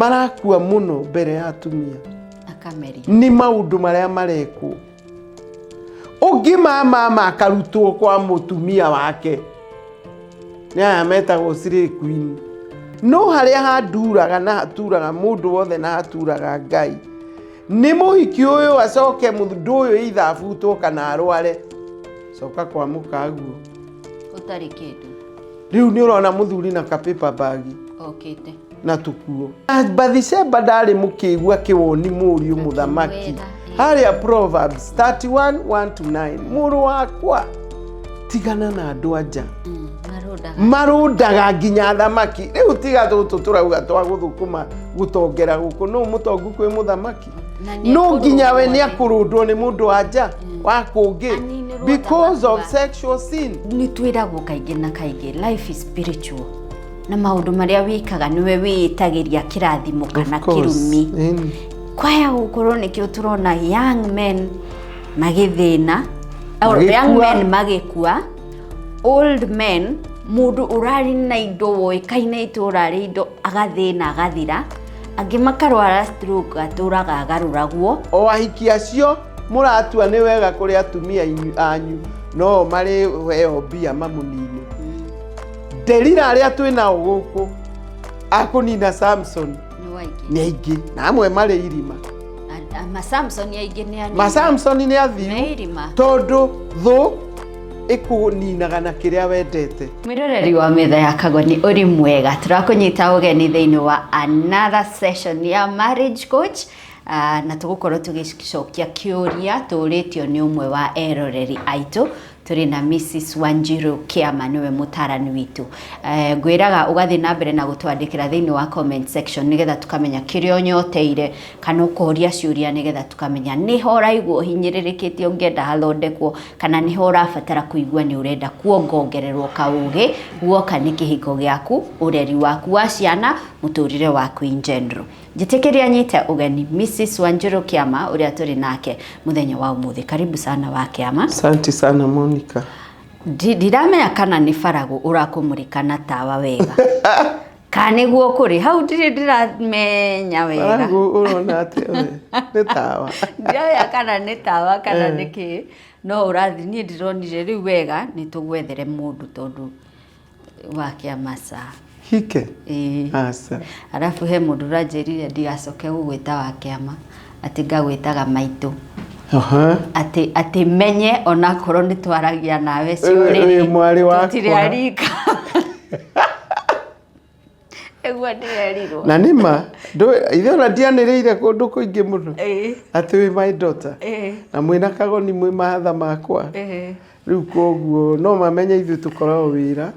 marakua muno mbere ya atumia akameri ni maundu maria marekwo ungi mama akarutwo kwa mutumia wake nya metagwo Slay Queen no haria handuraga na haturaga mundu wothe na haturaga Ngai ni muhiki uyu acoke mundu uyu ithabutwo kana arware coka kwa mukaguo utari kindu riu ni urona muthuri na paper bag okite na tukuo Bathsheba ndari mukigua kiwoni muriu muthamaki haria Proverbs 31:1-9 muru wakwa tigana na andu anja marundaga nginya thamaki riu tiga tutu turauga twa guthukuma gutongera guku no mutongu kwi muthamaki no nginya we ni akurundwo ni mundu anja wa kungi because of sexual sin ni twiragwo kaingi na kaingi life is spiritual na maundu maria wikaga niwe witagiria kirathimo kana kirumi kwaya gukorwo nikio turona young men magithina or young men magikua old men mundu urari na indo woikaine iturari indo agathina agathira angi makarwara stroke aturaga agaruragwo o ahiki acio muratua ni wega kuri atumia anyu no mari weo bia mamunini Delila aria twina guku akunina Samson ni aingi na amwe mari irima ma Samson aingi ni ani ma Samson ni athiu tondu thu ikuninaga na kiria wendete mwiroreri wa metha ya Kagoni uri mwega turakunyita ugeni thiini wa another session ya marriage coach na tugukorwo tugicokia kiuria turitio ni umwe wa eroreri aitu turi na Mrs. Wanjiru Kiama niwe mutarani witu ngwiraga ugathi na mbere na gutwandikira thiini wa comment section nigetha tukamenya kirio nyoteire kana ukoria ciuria nigetha tukamenya niho raigwo hinyiririkitio ngenda hathondekwo kana niho urabatara kuigua ni urenda kuongongererwo kaugi guoka ni kihiko giaku ureri waku wa ciana muturire waku in general jitikiria nyite ugeni Mrs. Wanjiru Kiama uria turi nake muthenya wa umuthi karibu sana wa Kiama asante sana Monica ndiramenya kana ni faragu urakumurika na tawa wega kani guo kuri hau ndiramenya wega faragu urona ati ni tawa ndio kana ni tawa kana niki no urathi ni ndironire riu wega ni tugwethere mundu tondu wa Kiama sa hike asa arafu he mundu ranjirire ndigacoke gugwita wa Kiama ati ngagwitaga maitu ati menye ona korwo ni twaragia nawe ciuriri mwari wakwa tiriarika egwa ndirerirwo na nima ithe ona ndianiriire kundu kuingi muno ati we my daughter na mwina Kagoni mwi mahatha makwa riu koguo no mamenye ithu tukorwo wira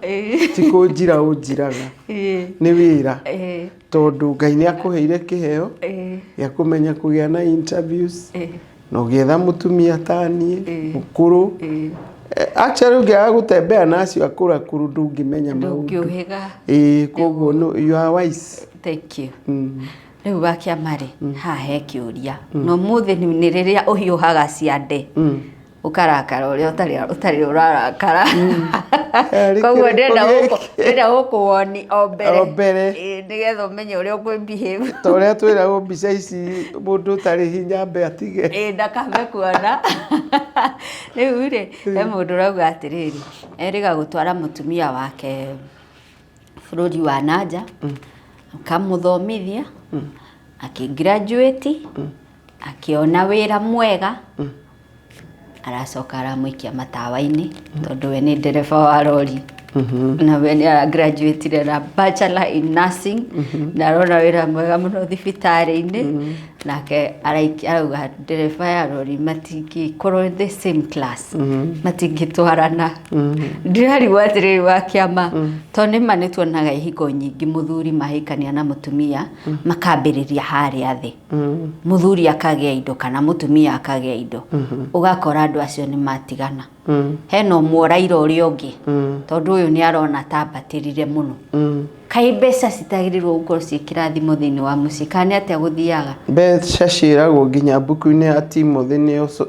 ti kunjira unjiraga ni wira tondu Ngai ni akuheire kiheo ya kumenya kugia na interviews no getha mutumia tanie mukuru actually ungiaga gutembea nacio akura kuru ndungimenya maundu koguo no you are wise thank you riu wa Kiama ha he kiuria no muthi ni riria uhiuhaga ciande ukarakara uria utari urarakara koguo ndenda gukuwoni ombere nigetha umenye uria ukwibehave ta uria twiragwo mbica ici mundu utari hinya mbe atige ndakame kuona riu ri he mundu rauga atiriri eriga gutwara mutumia wake bururi wa nanja akamuthomithia akigraduate akiona wira mwega aracoka aramwikia matawa-ini tondu we ni ndereba wa rori na we ni graduate na bachelor in nursing na rona wira mwega muno thibitari-ini nake arauga ndereba ya rori matingikorwo the same class matingitwarana ndirarigwo atiriri wa Kiama tondu nima ni tuonaga ihiko nyingi muthuri mahikania na mutumia makambiriria haria thi muthuri akagia indo kana mutumia akagia indo ugakora andu acio ni matigana heno mworaira uria ungi tondu uyu ni arona tambatirire muno kai mbeca citagirirwo gukorwo ci kirathimo thiini wa mucii kana atia guthiaga mbeca ciragwo nginya mbuku-ini ya Timothy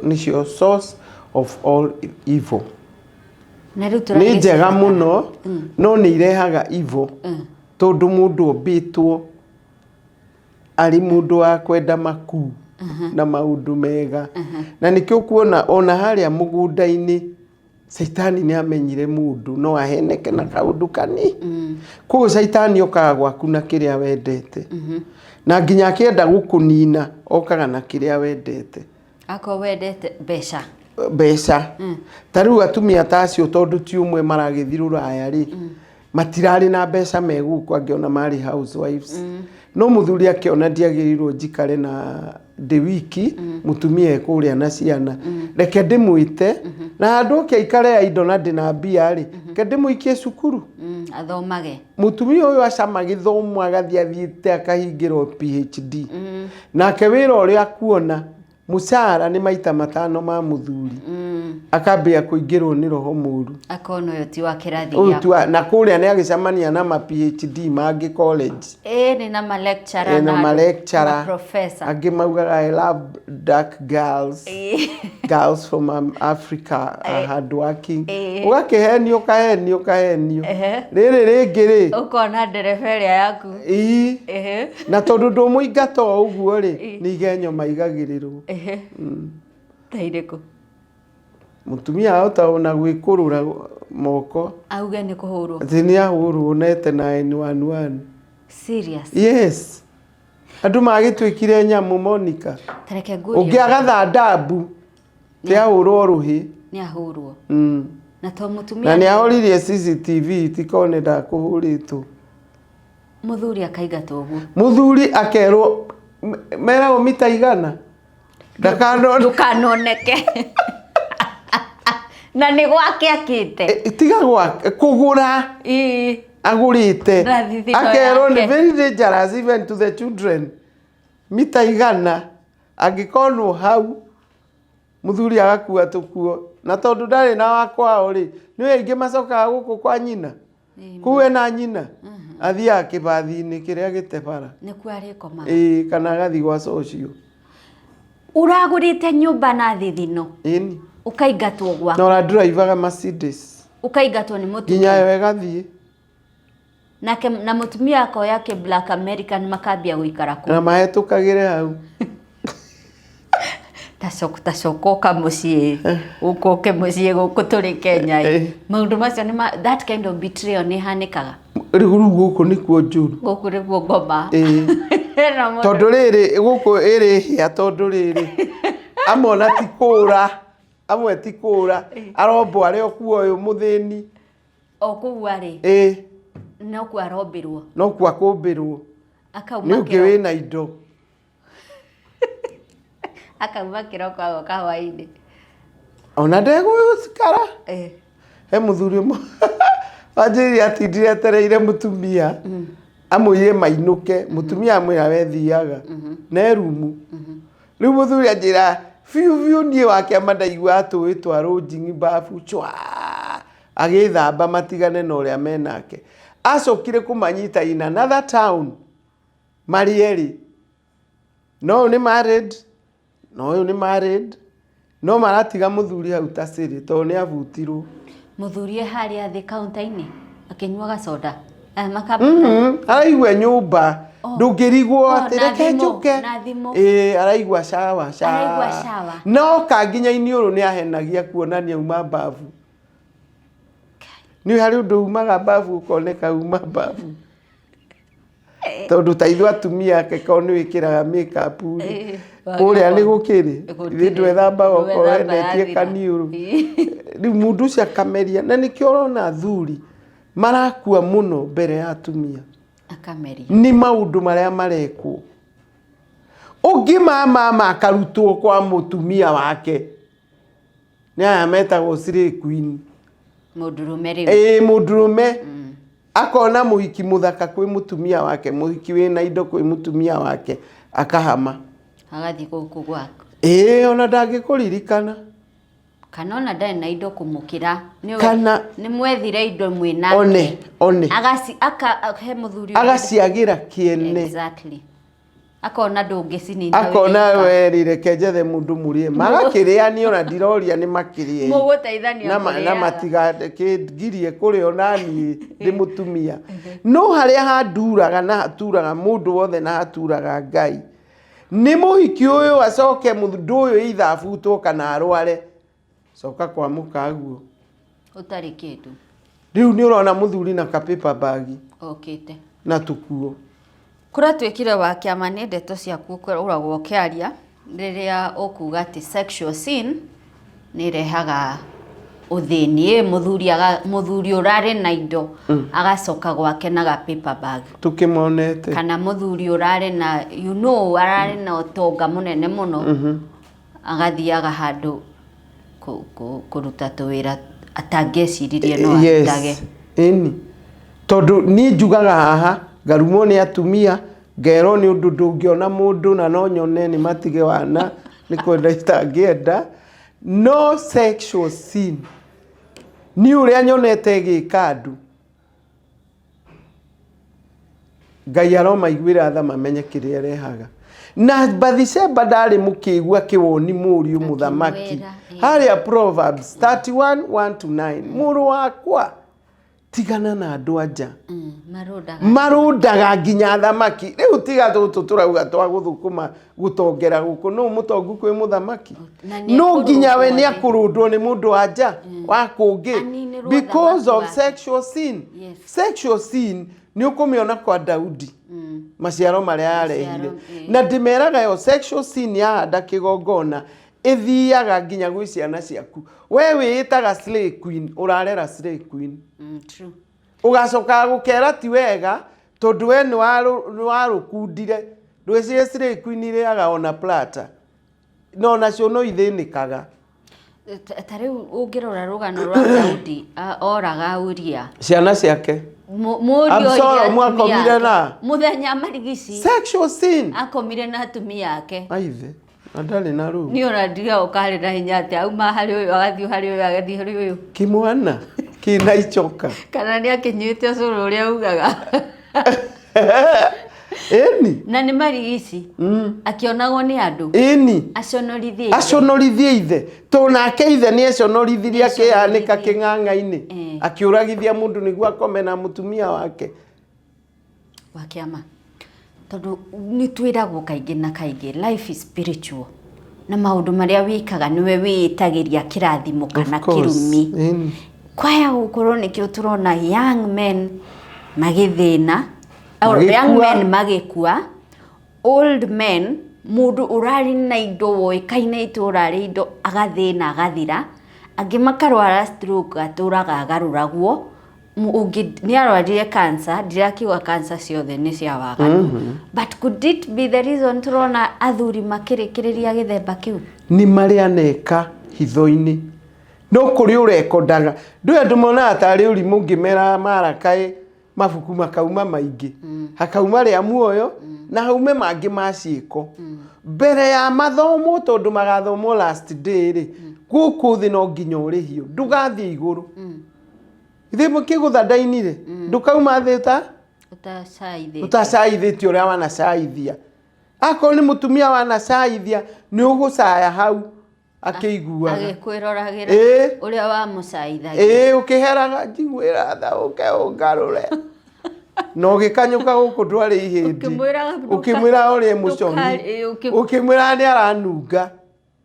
nicio source of all evil ni njega muno no ni irehaga evil tondu mundu ombitwo ari mundu wa kwenda maku na maundu mega na nikio kuona ona haria mugunda-ini Saitani ni amenyire mundu no aheneke na kaundu kani kuo Saitani okaga gwaku na kiria wendete na nginya akienda gukunina okaga na kiria wendete ako wendete beca tariu atumia tacio tondu ti umwe maragithirura aya ri matirari na beca meguko angiona mari housewives no muthuri akiona ndiagirirwo njikare na de wiki mutumia ekuria na ciana reke ndimwite na andu ke ikare indo na ndina mbia ri ke ndimuikie cukuru athomage mutumia uyu acama githomo agathiathiite akahingirwo PhD nake wira uria akuona mucara ni maita 5 ma muthuri akambia kuingirwo ni roho muru akono yo ti wa kirathi ya na kuria ni agicamania na ma PhD mangi college ni na ma lecturer na professor angi maugaga I love dark girls girls from Africa are hard working ugakihenio kahenio riri ringiri ukona ndereferia yaku na tondu ndumuingato uguo ri ni igenyo maigagirirwo taireko mutumia autaona gwikurura moko auge ni kuhurwo thini ahurwo nete na 911 serious yes andu magitwikire nyamu Monica tareke nguri ungiagatha ndambu ti ahurwo ruhi ni ahurwo na to mutumia na ni ahoririe CCTV tikone nda kuhuritwo muthuri akaigatwo uguo muthuri akerwo mera mita igana ndukanoneke na ni gwake akite tiga gwake kugura agurite akerwo ni very dangerous even to the children mita igana agikonwo hau muthuri agakua tukuo na tondu ndari na wakwao ri ni aingi macokaga guku kwa nyina kuwe na nyina athia kibathi-ini kiria gitebara ni kwari koma kana gathi gwa socio uragurite nyumba na thithino ini ukaigatwo gwa no driver Mercedes ukaigatwo ni mutumia nginya yo gathi na mutumia ako yake Black American makambia guikara ku na mahetukagire hau tacoka mucie ukoke mucie guku turi Kenya maundu macio ni that kind of betrayal ni hanikaga riguru guku ni kuo njuru guku ri guo ngoma tondu riri guku iri hia tondu riri amona tikura amwe tikura arombo ari okuo uyu muthini okuwa ri no ku arombirwo no ku akumbirwo akauma ni ungi wina indo akauma kiroko ago kawaida ona ndego usikara he muthuri mo ajiri atindire etereire mutumia amwire mainuke mutumia amwira wethiaga na rumu riu muthuri ajira fiu nie wake amandaigua atwitwa rojingi bafu chwa agithamba matigane na uria menake acokire kumanyita in another town marieri no ni married no maratiga muthuri hau taciri to ni abutirwo muthuri haria thi counter-ini akinyuaga soda araigua nyumba ndungirigwo atireke njuke araigua shawa no kanginya iniuru ni ahenagia kuonania uma bavu ni hari undu umaga bavu ukoneka uma bavu tondu taithu atumia keko ni wikiraga makeup kuria ni gukiri ithi ndwethamba goko endetie kaniuru riu mundu cia kameria na nikio urona thuri marakua muno mbere ya atumia akameria ni maundu maria marekwo ungi mama akarutwo kwa mutumia wake ni aya metagwo Slay Queen mudurume riu mudurume akona muhiki muthaka kwi mutumia wake muhiki wina indo kwi mutumia wake akahama agathi guku gwaku ona ndangikuririkana kana ona ndari na indo kumukira ni mwethire indo mwinake one he muthuri agaciagira kiene exactly akona ndũngĩcinina akona werire kenjethe mundu murie magakĩrĩanio na ndiroria nĩ makĩrĩe mũgũteithania na matigagirie kũrĩo nani ndĩ mũtumia no harĩa handuraga na haturaga mũndũ wothe na haturaga Ngai nĩ mũhiki ũyũ acoke mũndũ ũyũ ithabutwo kana arware coka kwa mũkaguo ũtarĩ kĩndũ rĩu nĩ ũrona mũthuri na ka paper bag okĩte na tukuo kũratuĩkire wa kĩama nĩ ndeto ciaku ũragwo kĩaria rĩrĩa ũkuga atĩ sexual sin nĩ rehaga ũthĩni mũthuri ũrarĩ na indo agacoka gwake na ga paper bag tukĩmonete kana mũthuri ũrarĩ na ararĩ na ũtonga mũnene mũno agathiaga handũ kũruta tũwĩra atangĩciririe no arutage tondũ niĩ njugaga haha ngarumo nĩ atumia ngero nĩ ũndũ ndũngĩona mũndũ na no nyone nĩ matige wana nĩ kwenda itangĩenda no sexual sin ni ũrĩa nyonete gĩka andũ Ngai aromaiguĩra tha mamenye kĩrĩa rehaga na Bathsheba ndarĩ mũkĩigua kĩwoni mũriũ mũthamaki harĩa Proverbs 31:1-9 mũrũ wakwa tigana na andũ anja marũndaga nginya thamaki rĩu tiga tũtũ tũrauga twa gũthũkũma gũtongera gũkũ no mũtongu kwĩ mũthamaki no nginya we nĩ akũrũndwo nĩ mũndũ anja wa kũngĩ because of sexual sin sexual sin nĩ ũkũmĩona kwa Daudi maciaro marĩa yarehire na ndĩmeraga yo sexual sin yahanda kĩgongona ithiaga nginya gwĩ ciana ciaku we wĩĩtaga slay queen ũrarera slay queen true ugacoka gũkera ti wega tondũ we nĩ warũkundire ndwĩcirie slay queen irĩaga ona plata no nacio no ithĩnĩkaga ta rĩu ũngĩrora rũgano rwa Daudi oraga Uria ciana ciake Absalom akomire na muthenya marigici sexual sin akomire na atumia yake aithe andale na rũu ni ona ndiga ũkarĩ na hinya atĩ auma harĩ ũyũ agathiĩ harĩ ũyũ agathiĩ harĩ ũyũ kimwana kina icoka kana nĩ akĩnyuĩte ũcũrũ ũrĩa ugaga eni na nĩ marigici akĩonagwo nĩ andũ aconorithie ithe to nake ithe nĩ aconorithirie akĩanĩka kĩng'ang'a-inĩ akĩũragithia mũndũ nĩguo akome na mũtumia wake wa kĩama tondũ nĩ twĩragwo kaingĩ na kaingĩ life is spiritual na maũndũ marĩa wĩkaga nĩwe wĩĩtagĩria kĩrathimo kana kĩrumi kwaya gũkorwo nĩkĩo tũrona young men magĩthĩna young men magĩkua old men mũndũ ũrarĩ na indo woĩkaine itũra rĩ indo agathĩna agathira angĩ makarwara stroke atũraga agarũragwo ũngĩ nĩ arwarire cancer ndirakiuga cancer ciothe nĩ cia waganu but could it be the reason tũrona athuri makĩrĩkĩrĩria gĩthemba kĩu nĩ marĩ aneka hitho-inĩ no kũrĩ ũrekondaga ndũĩ andũ monaga tarĩ ũrimũ ngĩmera marakaĩ mabuku makauma maingĩ hakauma rĩa muoyo na haume mangĩ ma ciĩko mbere ya mathomo tondũ magathomwo last day rĩ gũkũ thĩ no nginya ũrĩhio ndũgathiĩ igũrũ ithe mũkĩgũtha ndaini rĩ ndũkauma thĩ ta ũtacaithĩtie ũrĩa wanacaithia akorwo nĩ mũtumia wanacaithia nĩ ũgũcaya hau akĩiguaga agĩkwĩroragĩra ũrĩa wamũcaithagia ũkĩheraga njiguĩra tha ũngarũre na ũgĩkanyũka gũkũ ndwarĩ ihĩndĩ ũkĩmwĩra ũrĩa mũcomi ũkĩmwĩra nĩ aranunga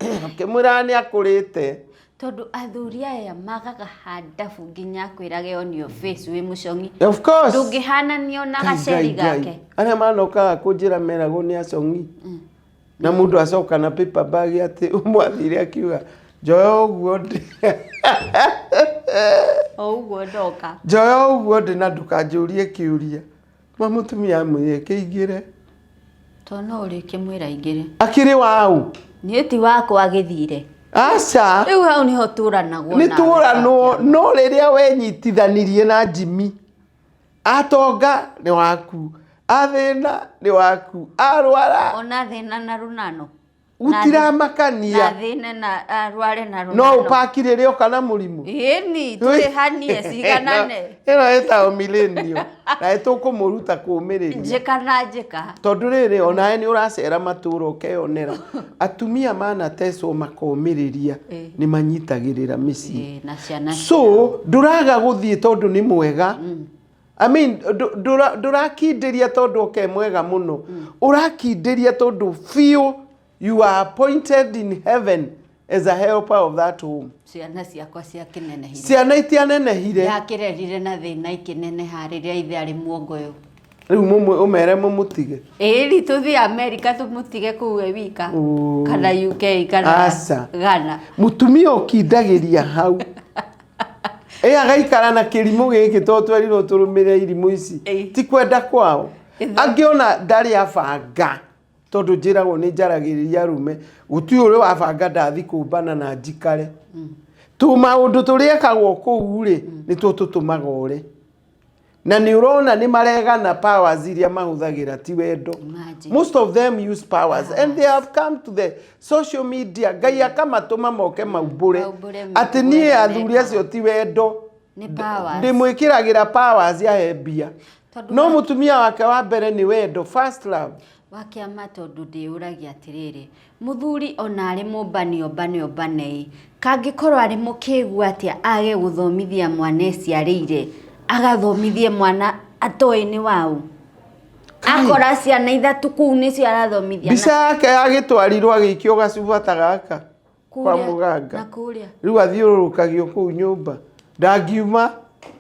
ũkĩmwĩra nĩ akũrĩte tondũ athuri aya magaga handabu nginya kwĩrage on your face wĩ mũcongi of course ndũngĩhananio na gaceri gake arĩa manokaga kũnjĩra meragwo nĩ acongi na mũndũ acoka na paper bag atĩ ũmwathire akiuga njoya ũguo ndĩ ũguo ndoka njoya ũguo ndĩ na ndũkanjũrie kĩũria mũtumia amwĩre kĩingĩre to no ũrĩkĩmwĩra ingĩre akĩrĩ waũ niĩ ti wakwa agĩthire aca rĩu hau nĩho tũranagwo nĩ tũranwo no rĩrĩa wenyitithanirie na Jimmy atonga nĩ waku athĩna nĩ waku arwara ona thĩna na runano utiramakania na thine na arware na no upakire ryo kana murimu ni tuli hanie ciganane ino eta millennium na etukumuruta kumiriria njika tondu riri ona ni uracera maturo ukeyonera atumia manateswo makomiriria ni manyitagirira micii so nduraga guthie tondu ni mwega I mean, ndurakindiria tondu uke mwega muno urakindiria tondu feel you are appointed in heaven as a helper of that home. Ciana ciakwa cia kinenehire. Ciana itianenehire. Yakirerire na thina ikineneha riria ithe ari muongoyo. Riu mumwe umere mumutige. Eri tuthi America tumutige kuwe wika. Kana UK kana Ghana. Mutumia ukindagiria hau. Agaikara na kirimu giki to twerirwo turumire irimu ici. Ti kwenda kwao. Angiona ndari abanga. Tondu njiragwo ni njaragiriria rume guti uri wabanga ndathi kumbana na njikare tu maundu turiekagwo kuu ri ni tututumaga uri na ni urona ni maregana powers iria mahuthagira ti wendo. Most of them use powers and they have come to the social media Ngai akamatuma moke maumbure ati nie athuri acio ti wendo ni powers ndimwikiragira powers ya hebia no mutumia wake wa mbere ni wendo first love wakiama tondu ndiuragia atiriri muthuri ona ari mumbanio kangikorwo ari mukigu atia age guthomithia mwana eciarire agathomithie mwana atoini wau akora ciana ithatu kuu nicio arathomithia bica yake agitwarirwo agikio gacuba ta gaka kwa muganga na kuria riu athiururukagio kuu nyumba ndangiuma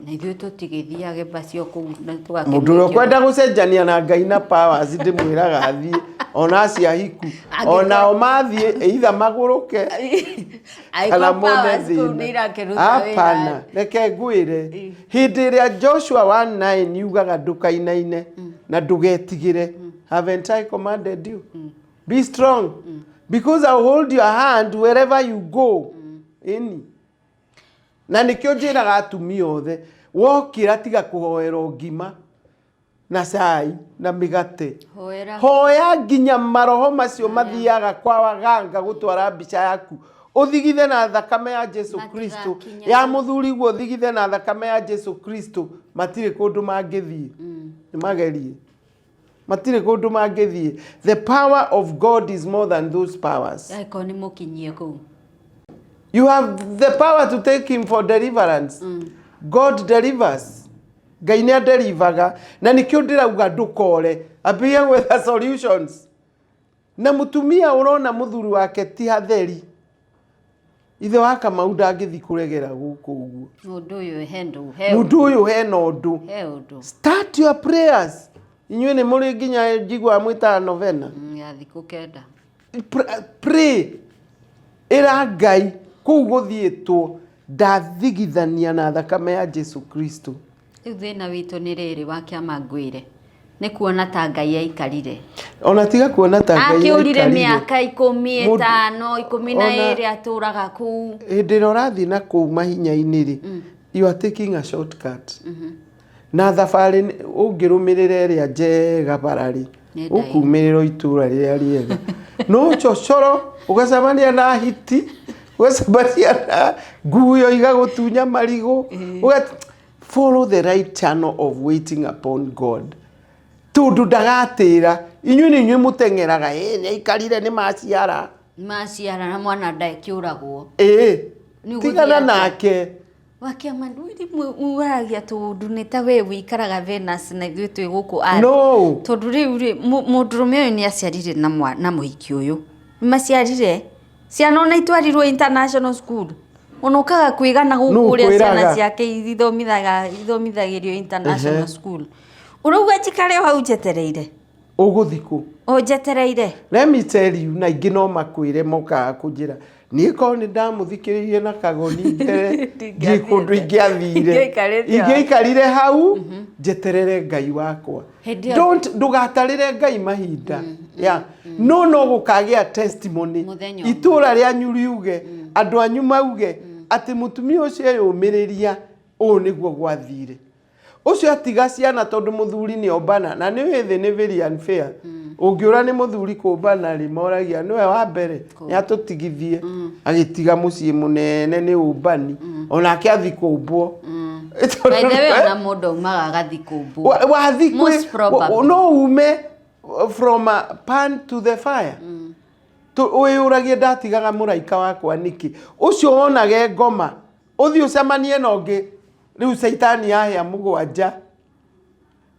na ithuĩ tũtigĩthiage bacio kũu na tũgakĩmwĩkĩra mũndũ ũkwenda gũcenjania na Ngai na powers ndĩmwĩraga athiĩ ona aciahiku ona o mathiĩ either magũrũke kana mone thĩna hapana reke ngwĩre hĩndĩ ĩrĩa Joshua 1:9 yugaga ndũkainaine na ndũgetigĩre haven't I commanded you be strong because I hold your hand wherever you go na nikio njiraga atumia othe wokira tiga kuhoera ngima na cai na migate hoya nginya maroho macio mathiaga kwa waganga gutwara mbica yaku uthigithe na thakame ya Jesu Kristo ya muthuri guo uthigithe na thakame ya Jesu Kristo matire kundu mangithie ni magerie matire kundu mangithie the power of God is more than those powers yako ni mukinyie kuu. You have the power to take him for deliverance. God delivers. Ngai ni delivaga na nikio ndirauga ndukore ambia with the solutions. Na mutumia urona muthuri wake ti hatheri. Ithe waka mauda ngithi kuregera guku uguo. Mundu uyu hena undu. Start your prayers. Inywe ni muri nginya njigwa mwita novena. Ya thiku kenda. Pray. Era Ngai kuu guthietwo ndathigithania na thakame ya Jesu Kristo. Riu thina witu ni riri wakiama ngwire ni kuona ta Ngai aikarire ona tiga kuona ta Ngai aikarire akiurire miaka 15 12 aturaga kuu ndira urathi na kuu mahinya-ini ri you are taking a shortcut na thabari ungirumirira ria njega barari ukumiriro itura ria riega no chochoro ugacamania na hiti ugacamania na nguyo igagutunya marigo follow the right channel of waiting upon God tundu ndagatira inyuĩ nĩ inyuĩ mutengeraga nĩ ikarire nĩ maciara na mwana ndakiuragwo tigana nake wakiama ndwiri mwaragia tundu nĩ ta we wikaraga Venus na ithuĩ twĩ gũkũ ari no tondu rĩu mũndũrũme ũyũ nĩ aciarire na mũhiki ũyũ maciarire ciana ona itwarirwo international school unokaga kwigana guku ria ciana ciake ithomithagirio international school urauga njikare hau njetereire uguthiku njetereire let me tell you na ingi no makwire moka kunjira nie ko ni ndamuthikiririe na kagoni mbere gikundu ingiathire ingeikarire hau njeterere Ngai wakwa ndugatarire Ngai mahinda no gukagia testimony itura ria nyuriuge andu anyu mauge ati mutumia ucio yumiriria o niguo gwathire ucio atiga ciana tondu muthuri ni obana na ni withi ni very unfair ungiura ni muthuri kumbana ri moragia niwe wa mbere ni atutigithie agitiga mucii munene ni umbani ona akiathi kumbwo by the way na mundu umaga agathi kumbwo wathi no ume from a pan to the fire uyuragie ndatigaga muraika wakwa niki ucio wonage ngoma uthi ucemanie nongi riu saitani yahia mugwanja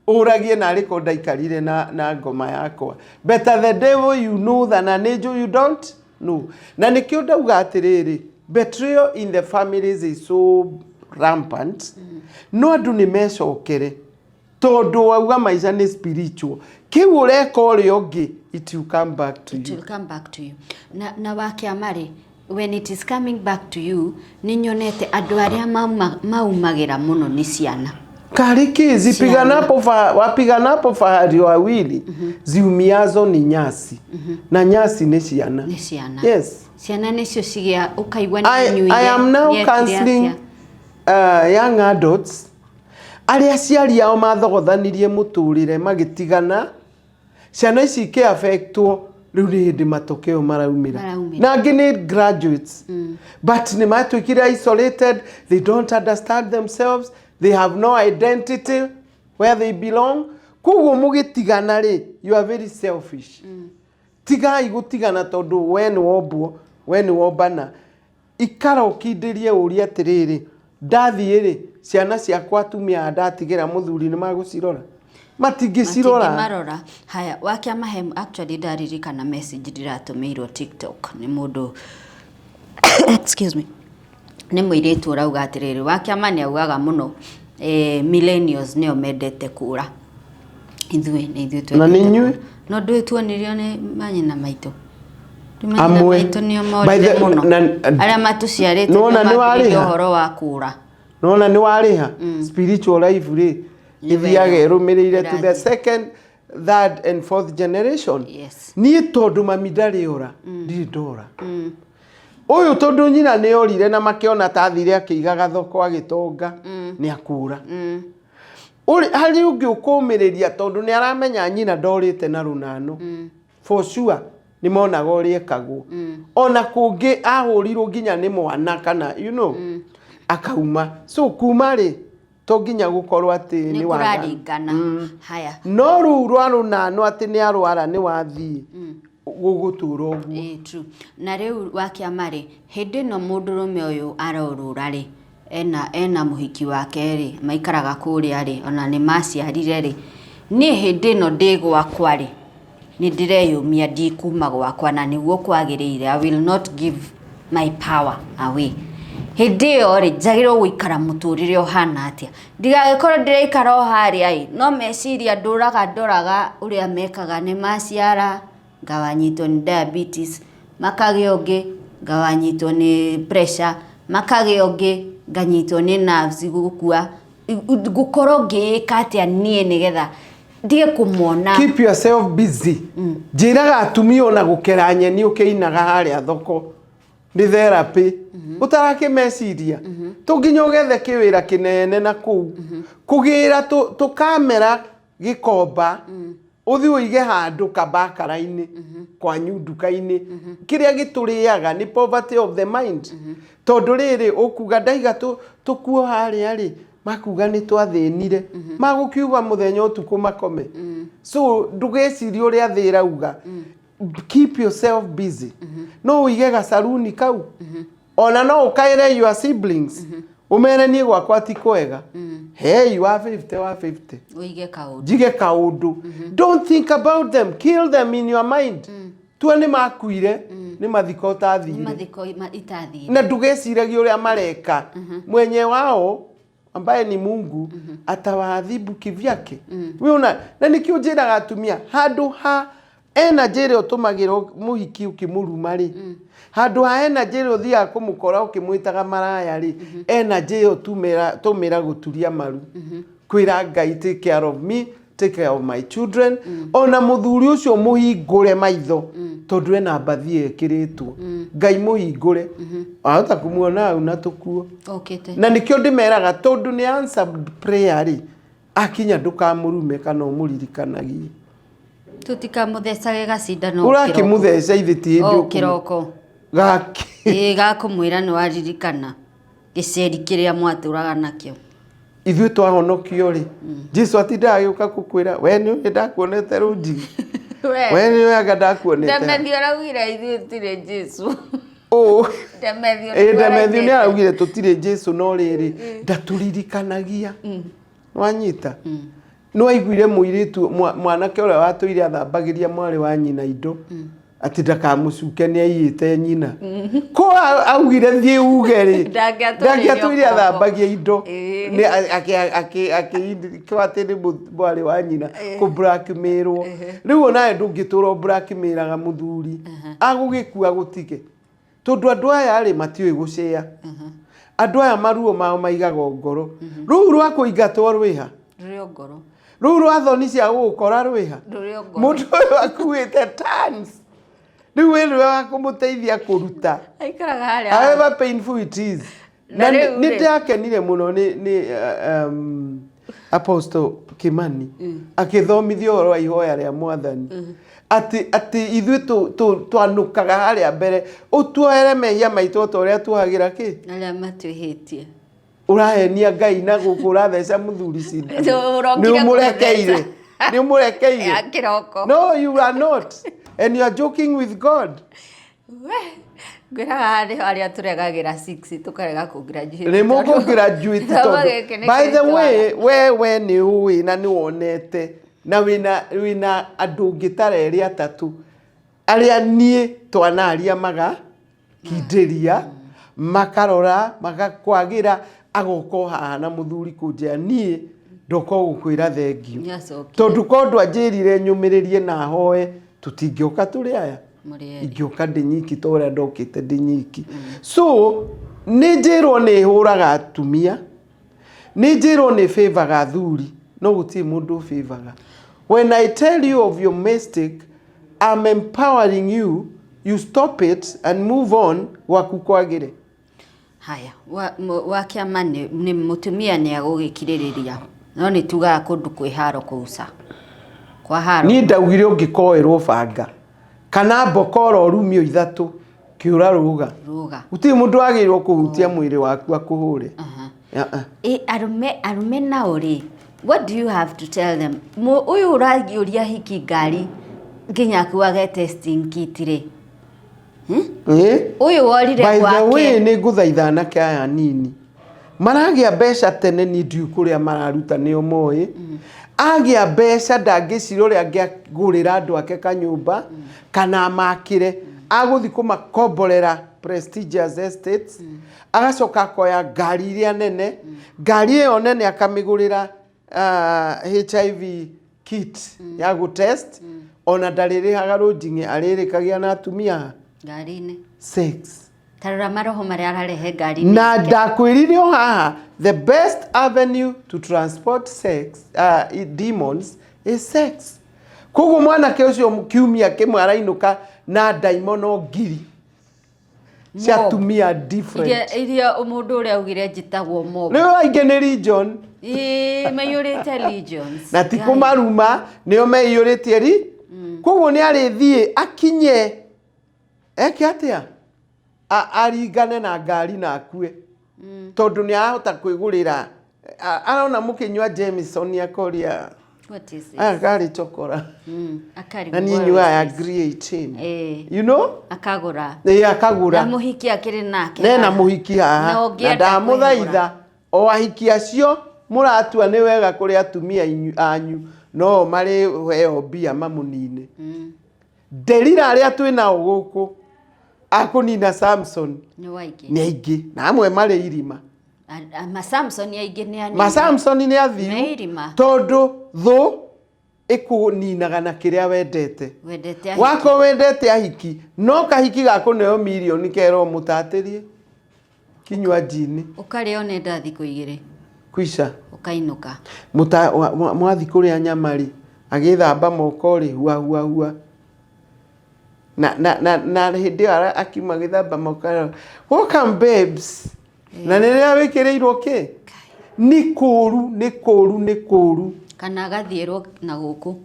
uragie na riko ndaikarire na ngoma yakwa better the devil you know than an angel you don't know na nikio ndauga atiriri betrayal in the families is so rampant no andu ni mecokere tondu wauga maica ni spiritual kiu ureka uri ungi it will come back to you. It will come back to you. Na wakiamari when it is coming back to you ni nyonete andu aria maumagira muno ni ciana. Kariki wapiganapo fahari wawili ziumiazo ni nyasi na nyasi ni ciana. Ni ciana. Yes. Ciana nicio cigia ukaigwa ni nyui. I am now counseling young adults aria ciari ao mathogothanirie muturire magitigana ciana ici ke affectwo riu ni hindi matokeo maraumira na ngini graduates but ni matwikire isolated, they don't understand themselves, they have no identity where they belong. Kuguo mugitigana ri you are very selfish. Tigai gutigana tondu when wobwo when wobana ikara ukindirie uria atiriri ndathie ri ciana ciakwa atumia ndatigira muthuri ni magucirora matingicirora marora. Haya wakia mahem actually ndaririkana message ndiratumĩirwo TikTok ni mundu excuse me ni muiritu urauga atiriri wakia mani augaga muno millennials nio mendete kura ithuĩ na ninyu no ndwĩtuonirio ni manyina maitũ amwe maitũ nio morire muno aria matuciarĩte nĩ ũhoro wa kura nona ni wariha spiritual life ri ithiage rumirire to the second, third and fourth generation. Yes. Ni tondu mami ndariora ndiri ndora uyu tondu nyina ni orire na makiona tathire akiigaga thoko agitonga ni akura uri hari ungi ukumiriria tondu ni aramenya nyina ndorite na runano for sure ni monaga uri ekagwo ona kungi ahurirwo nginya ni mwana kana you know akauma so kuma ri to nginya gukorwo ati ni waringana haya no ru rwaru nano ati ni arwara ni wathi gugutura uguo true na riu wakiamari hindi no mundurume uyu arorura ri ena muhiki wake ri maikaraga kuria ri ona ni maciarire ri ni hindi no ndigwakwa ri ni ndireyumia ndikuma gwakwa na niguo kwagiriire. I will not give my power away. Hindi yo ri njagirwo guikara muturire ohana atia ndigagikoro ndireikara o haria ai no meciria nduraga ndoraga uria mekaga ni maciara ngawanyitwo ni diabetes makagio ngi ngawanyitwo ni pressure makagio ngi nganyitwo ni nerves gukua gukorwo ngiika atia nie nigetha ndige kumona. Keep yourself busy. Njiraga atumia ona gukera nyeni ukiinaga haria thoko ni therapy utarake meciria tunginya ugethe kiwira kinene na ku kugira tu kamera gikomba uthi uige handu kabakara-ini kwa nyunduka-ini kiria gituriaga ni poverty of the mind tondu riri ukuga ndaiga tukuo haria ri makuga ni twathinire magukiuga muthenya utuku makome so ndugeciria uria thira uga keep yourself busy no uige gasaruni kau ona no ukaire your siblings umere ni gwakwa ti kwega hey you are 50 wa 50 uige kaundu jige kaundu don't think about them, kill them in your mind tuone makuire ni mathiko tathire ni mathiko itathire na ndugeciragia uria mareka mwenye wao ambaye ni Mungu atawaadhibu kivyake wewe na nikiujiraga atumia handu ha energy ri utumagirwo muhiki ukimuruma ri handu ha energy ri uthia kumukora ukimwitaga maraya ri energy tumira guturia maru kwira Ngai take care of me, take care of my children ona muthuri ucio muhingure maitho tondu ena mbathi ekiritwo Ngai muhingure ahota kumuona au na tukuo okete na nikio ndimeraga tondu ni answered prayer ri akinya ndukamurume kana umuririkanagie tutikamuthecage gacindano urakimutheca ithiti ndio kiroko gaki gakumwira ni waririkana giceri kiria mwaturaga nakio ithuĩ twahonokio ri Jesu atindaga agĩũka gũkwĩra we nĩ ndakuonete rũnji we nĩ anga ndakuonete Ndemethio araugire ithuĩ tũtirĩ Jesu Ndemethio nĩ araugire tũtirĩ Jesu no rĩrĩ ndatũririkanagia wanyita nĩ waiguire mũirĩtu mwanake ũrĩa watũire athambagĩria mwarĩ wa nyina indo ati ndakamucuke nĩ aiyĩte nyina ko augire thiĩ uge rĩ ndangĩatũire athambagia indo akĩwatĩ nĩ mwarĩ wa nyina kũ blackmailwo rĩu onawe ndũngĩtũra blackmairaga mũthuri agũgĩkua gũtige tondũ andũ aya rĩ matiũĩ gũcĩa andũ aya maruo mao maigaga ngoro rĩu rwa kũingatwo rwĩha rĩu rwa thoni cia gũgũkora rwĩha mũndũ ũyũ akuĩte tons rĩu wĩ rĩwe wa kũmũteithia kũruta however painful it is na nĩ ndĩrakenire mũno nĩ Apostle Kimani akĩthomithia ũhoro wa ihoya rĩa Mwathani atĩ ithuĩ twanũkaga harĩa mbere ũtuoere mehia maitũ ta ũrĩa tuohagĩra kĩ arĩa matwĩhĩtie ũrahenia Ngai na gũkũ ũratheca mũthuri cindano nĩ ũmũrekeire no you are not and you are joking with God ngwĩraga arĩa tũregagĩra 6 tũkarega kũgraduate nĩ mũkũgraduate tondũ by the way we nĩ ũĩ na nĩ wonete na wĩna andũ ngĩtara atatũ arĩa niĩ twanaria magakindĩria makarora magakwagĩra agoka haha na mũthuri kũnjĩra niĩ ndoka gũkwĩra thengiũ tondũ kondũ anjĩrire nyũmĩrĩrie na hoe tũtingĩoka tũrĩ aya ingĩoka ndĩ nyiki ta ũrĩa ndokĩte ndĩ nyiki so nĩ njĩrwo nĩ hũraga atumia nĩ njĩrwo nĩ favoraga athuri no gũtirĩ mũndũ favoraga when I tell you of your mistake I'm empowering you you stop it and move on gwaku kwagĩre haya wa kĩama nĩ mũtumia nĩ agũgĩkirĩrĩria no nĩ tugaga kũndũ kwĩ haro kũuca kwa haro niĩ ndaugire ũngĩkoerwo banga kana mbokoro rumio ithatũ kĩũra rũga gũtirĩ mũndũ agĩrĩirwo kũhutia mwĩrĩ waku akũhũre arume nao rĩ what do you have to tell them ũyũ ũragĩũria hiki ngari nginya kuage testing kit rĩ ũyũ worire gwake by the way nĩ ngũthaitha anake aya nini maragĩa mbeca tene ni ndiũ kũrĩa mararuta nĩo moĩ agĩa mbeca ndangĩcira ũrĩa angĩgũrĩra andũ ake kanyũmba kana makĩre agũthi kũmakomborera prestigious estates agacoka akoya ngari iria nene ngari ĩyo nene akamĩgũrĩra HIV kit ya gũtest ona ndarĩrĩhaga rũnjing'e arĩrĩkagia na atumia ngari-inĩ sex tarora maroho marĩa ararehe ngari na ndakwĩrire o haha the best avenue to transport sex demons is sex koguo mwanake ũcio kiumia kĩmwe arainũka na ndaimono ngiri cia atumia different iria mũndũ ũrĩa augire njĩtagwo mob rĩu aingĩ nĩ legion maiyũrĩte legions na ti kũmaruma nĩo meiyũrĩtie ri koguo nĩ arĩthiĩ akinye eke atĩa aringane na ngari na akue tondũ nĩ arahota kwĩgũrĩra arona mũkĩnyua Jameson akoria what is it ngari chokora na niĩ nyuaga creatine you know akagũra akagũra na mũhiki akĩrĩ nake na mũhiki haha na ndamũthaitha o ahiki acio mũratua nĩ wega kũrĩ atumia anyu no marĩ heo mbia mamũnine Delila arĩa twĩnao gũkũ akũnina Samson nĩ aingĩ na amwe marĩ irima Samson aingĩ nĩ anini Samson nĩ athiru tondũ thũ ĩkũninaga na kĩrĩa wendete wako wendete ahiki no kahiki gakũneo milioni kero mũtatĩrie kinywa njini ũkarĩo nĩ nda thikũ igĩrĩ kwisha ũkainũka mwathi kũrĩa nyamari agĩthamba moko rĩ hua na hĩndĩ ĩyo akiuma gĩthamba moko welcome babes na nĩrĩa wĩkĩrĩirwo kĩ nĩ kũũru kana gathierwo na gũkũ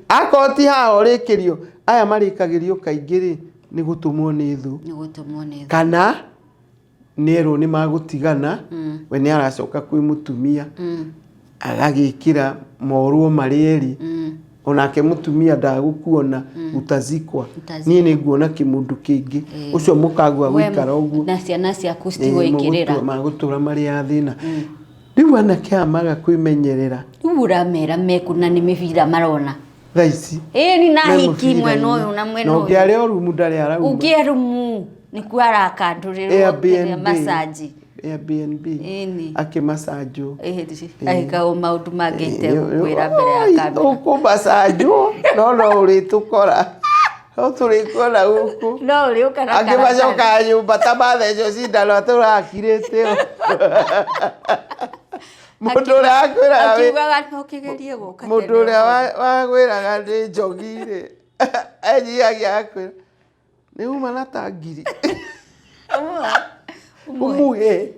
akoti haha ũrĩkĩrio aya marĩkagĩrio kaingĩ rĩ nĩ gũtũmwo nĩ thũ kana nĩerwo nĩ magũtigana we nĩ aracoka kwĩ mũtumia agagĩkĩra morwo marĩ erĩ onake mũtumia ndagũkuona utazikwa niĩ nĩ nguona kĩmũndũ kĩngĩ ũcio mũkagua gũikara ũguo na ciana ciaku citigwĩkĩrĩra magũtũra marĩ a thĩna rĩu anake aya maga kwĩmenyerera rĩu ũramera mekuna nĩ mĩbira marona thaa ici ni nahiki mwena ũyũ na mwena ũyũ ũngĩarĩ o rumu ndarĩ arauma ũngĩe rumu nĩ kwarakandũrĩrwo kĩrĩa masaji Airbnb akĩmasajwo agĩkagwo maũndũ mangĩ itegũkwĩra mbere ya kamera ũkũmasajwo no ũrĩtũkora no tũrĩkora gũkũ no ũrĩũka na angĩmacoka nyũmba ta mathecwo cindano atũrakirĩte mũndũ ũrĩa akwĩraga akiugaga no kĩgerie gũka mũndũ ũrĩa wagwĩraga nĩ njogi-rĩ enyihagia akwĩra nĩ uma na tangiri umuhe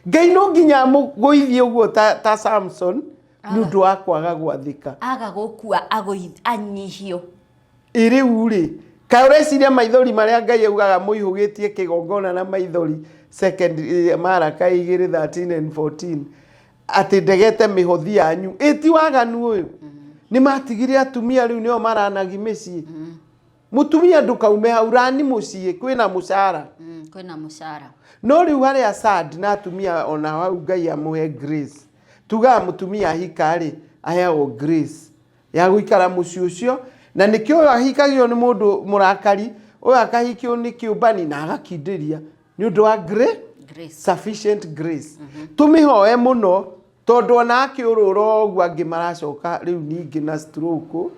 Ngai no nginya mũgũithie ũguo ta Samson nĩ ũndũ wa kwaga gwathĩka aga gũkua anyihio rĩu-rĩ kaĩ ũreciria maithori marĩa Ngai augaga mũihũgĩtie kĩgongona na maithori second Maraka 2:13 and 14 atĩ ndegete mĩhothi yanyu ĩti waganu ũyũ nĩ matigire atumia rĩu nĩo maranagi mĩciĩ mũtumia ndũkaume hau rani mũciĩ kwĩna mũcara no rĩu harĩa sad na atumia ona hau Ngai amũhe grace tugaga mũtumia ahika-rĩ aheagwo grace ya gũikara mũciĩ ũcio na nĩkĩo ũyũ ahikagio nĩ mũndũ mũrakari ũyũ akahikio nĩ kĩũmbani na agakindĩria nĩ ũndũ wa sufficient grace tũmĩhoe mũno tondũ ona akĩũrũra ũguo angĩ maracoka rĩu ningĩ na stroke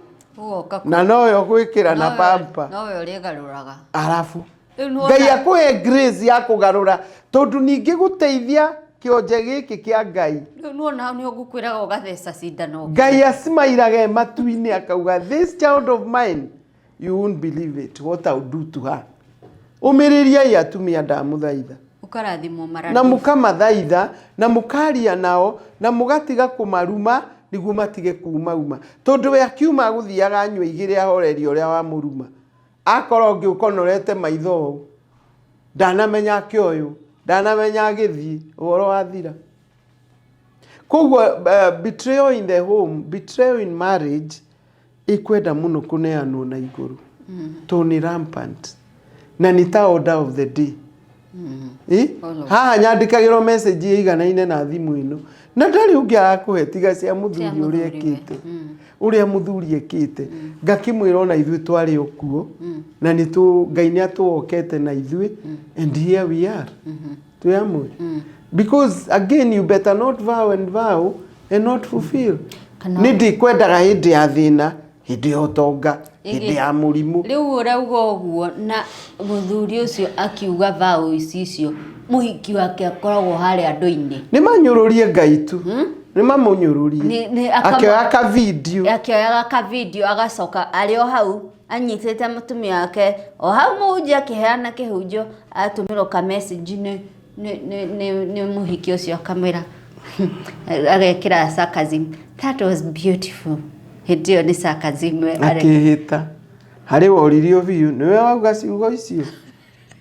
na noyo gwĩkĩra na pampa noyo rĩgarũraga arabu Ngai akũhe grace ya kũgarũra tondũ ningĩ gũteithia kĩonje gĩkĩ kĩa Ngai nuona nĩ ũgũkwĩraga ũgatheca cindano Ngai acimairage matu-inĩ akauga this child of mine you won't believe it what I'll do to her ũmĩrĩriai atumia ndamũthaitha ũkarathimwo marani na mũkamathaitha na mũkaria nao na mũgatiga kũmaruma nĩguo matige kuuma tondũ we akiuma gũthiaga anyua igĩrĩ ahoreria ũrĩa wa mũruma akorwo ũngĩũkonorete maitho ũũ ndanamenya kĩoyo ndanamenya gĩthiĩ ũhoro wa thira koguo betrayal in the home betrayal in marriage ikwenda mũno kũneanwo na igũrũ to nĩ rampant na nĩ ta order of the day haha nyandĩkagĩrwo message ĩiganaine na thimũ ĩno na ndarĩ ũngĩ arakũhe tiga cia mũthuri ũrĩa ekĩte ũrĩa mũthuri ekĩte ngakĩmwĩra ona ithuĩ twarĩ okuo na Ngai nĩ atũokete na ithuĩ and here we are twĩ hamwe because again you better not vow and not fulfill nĩ ndikwendaga hĩndĩ ya thĩna hĩndĩ ya ũtonga hĩndĩ ya mũrimũ rĩu ũrauga ũguo na mũthuri ũcio akiuga vow icio mũhiki wake akoragwo harĩa andũ-inĩ nĩ manyũrũrie Ngai tu nĩ mamũnyũrũrie akĩoyaga ka video agacoka arĩ o hau anyitĩte mũtumia wake o hau mũhunjia akĩheana kĩhunjio atũmĩrwo ka message nĩ mũhiki ũcio akamwĩra agekĩra sarcasm that was beautiful hĩndĩ ĩyo nĩ sarcasm akĩhĩta harĩ woririo biũ nĩwe wauga ciugo icio